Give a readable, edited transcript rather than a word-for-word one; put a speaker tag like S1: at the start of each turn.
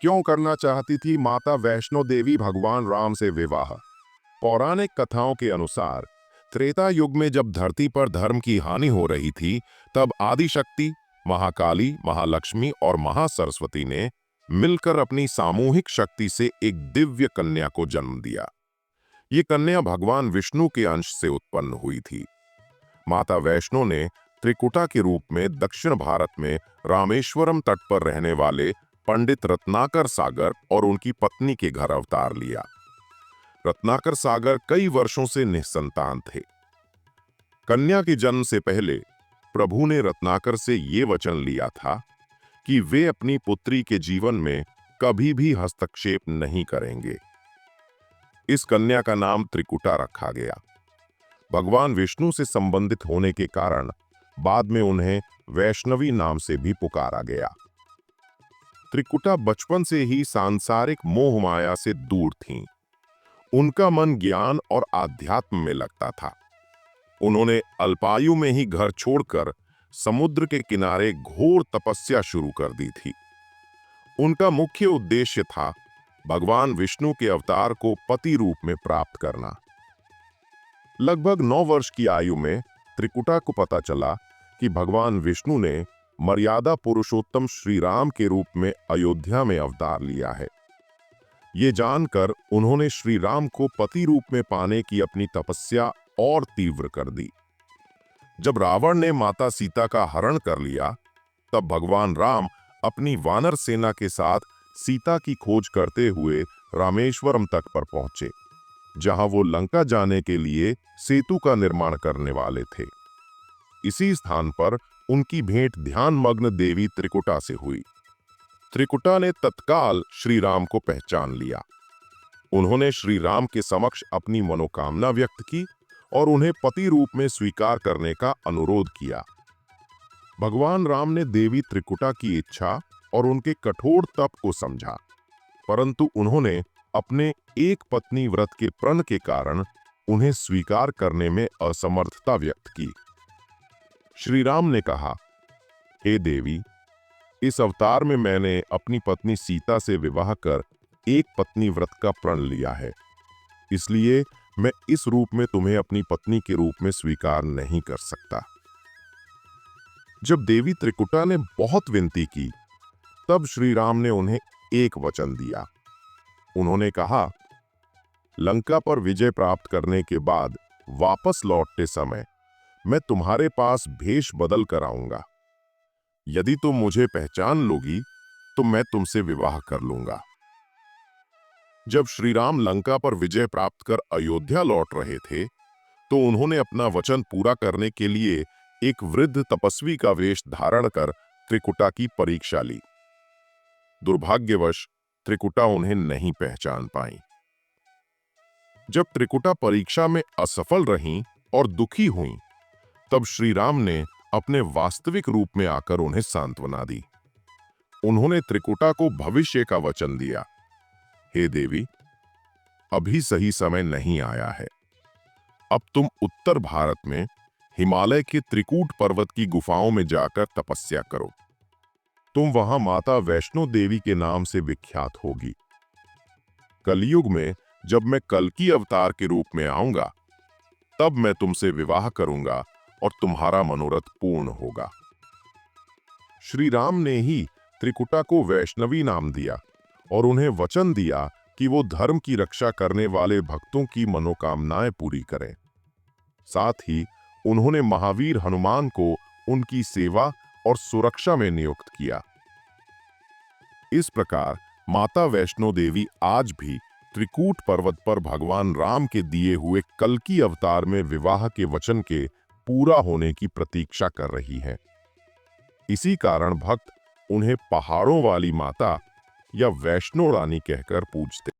S1: क्यों करना चाहती थी माता वैष्णो देवी भगवान राम से विवाह? पौराणिक कथाओं के अनुसार त्रेता युग में जब धरती पर धर्म की हानि हो रही थी, तब आदिशक्ति, महाकाली, महालक्ष्मी और महासरस्वती ने मिलकर अपनी सामूहिक शक्ति से एक दिव्य कन्या को जन्म दिया। ये कन्या भगवान विष्णु के अंश से उत्पन्न हुई थी। माता वैष्णो ने त्रिकुटा के रूप में दक्षिण भारत में रामेश्वरम तट पर रहने वाले पंडित रत्नाकर सागर और उनकी पत्नी के घर अवतार लिया। रत्नाकर सागर कई वर्षों से निसंतान थे। कन्या के जन्म से पहले प्रभु ने रत्नाकर से ये वचन लिया था कि वे अपनी पुत्री के जीवन में कभी भी हस्तक्षेप नहीं करेंगे। इस कन्या का नाम त्रिकुटा रखा गया। भगवान विष्णु से संबंधित होने के कारण बाद में उन्हें वैष्णवी नाम से भी पुकारा गया। त्रिकुटा बचपन से ही सांसारिक मोह माया से दूर थीं। उनका मन ज्ञान और आध्यात्म में लगता था। उन्होंने अल्पायु में ही घर छोड़कर समुद्र के किनारे घोर तपस्या शुरू कर दी थी। उनका मुख्य उद्देश्य था भगवान विष्णु के अवतार को पति रूप में प्राप्त करना। लगभग 9 वर्ष की आयु में त्रिकुटा को पता चला कि भगवान विष्णु ने मर्यादा पुरुषोत्तम श्री राम के रूप में अयोध्या में अवतार लिया है। ये जानकर उन्होंने श्री राम को पति रूप में पाने की अपनी तपस्या और तीव्र कर दी। जब रावण ने माता सीता का हरण कर लिया, तब भगवान राम अपनी वानर सेना के साथ सीता की खोज करते हुए रामेश्वरम तट पर पहुंचे, जहां वो लंका जाने के लिए सेतु का निर्माण करने वाले थे। इसी स्थान पर उनकी भेंट ध्यानमग्न देवी त्रिकुटा से हुई। त्रिकुटा ने तत्काल श्री राम को पहचान लिया। उन्होंने श्री राम के समक्ष अपनी मनोकामना व्यक्त की और उन्हें पति रूप में स्वीकार करने का अनुरोध किया। भगवान राम ने देवी त्रिकुटा की इच्छा और उनके कठोर तप को समझा, परंतु उन्होंने अपने एक पत्नी व्रत के प्रण के कारण उन्हें स्वीकार करने में असमर्थता व्यक्त की। श्री राम ने कहा, हे देवी, इस अवतार में मैंने अपनी पत्नी सीता से विवाह कर एक पत्नी व्रत का प्रण लिया है, इसलिए मैं इस रूप में तुम्हें अपनी पत्नी के रूप में स्वीकार नहीं कर सकता। जब देवी त्रिकुटा ने बहुत विनती की, तब श्री राम ने उन्हें एक वचन दिया। उन्होंने कहा, लंका पर विजय प्राप्त करने के बाद वापस लौटते समय मैं तुम्हारे पास भेष बदल कर आऊंगा। यदि तुम मुझे पहचान लोगी तो मैं तुमसे विवाह कर लूंगा। जब श्री राम लंका पर विजय प्राप्त कर अयोध्या लौट रहे थे, तो उन्होंने अपना वचन पूरा करने के लिए एक वृद्ध तपस्वी का वेश धारण कर त्रिकुटा की परीक्षा ली। दुर्भाग्यवश त्रिकुटा उन्हें नहीं पहचान पाई। जब त्रिकुटा परीक्षा में असफल रहीं और दुखी हुईं, तब श्री राम ने अपने वास्तविक रूप में आकर उन्हें सांत्वना दी। उन्होंने त्रिकुटा को भविष्य का वचन दिया, हे देवी, अभी सही समय नहीं आया है। अब तुम उत्तर भारत में हिमालय के त्रिकूट पर्वत की गुफाओं में जाकर तपस्या करो। तुम वहां माता वैष्णो देवी के नाम से विख्यात होगी। कलयुग में जब मैं कल्कि अवतार के रूप में आऊंगा, तब मैं तुमसे विवाह करूंगा और तुम्हारा मनोरथ पूर्ण होगा। श्री राम ने ही त्रिकुटा को वैष्णवी नाम दिया और उन्हें वचन दिया कि वो धर्म की रक्षा करने वाले भक्तों की मनोकामनाएं पूरी करें। साथ ही उन्होंने महावीर हनुमान को उनकी सेवा और सुरक्षा में नियुक्त किया। इस प्रकार माता वैष्णो देवी आज भी त्रिकूट पर्वत पर भगवान राम के दिए हुए कल्कि अवतार में विवाह के वचन के पूरा होने की प्रतीक्षा कर रही है। इसी कारण भक्त उन्हें पहाड़ों वाली माता या वैष्णो रानी कहकर पूजते।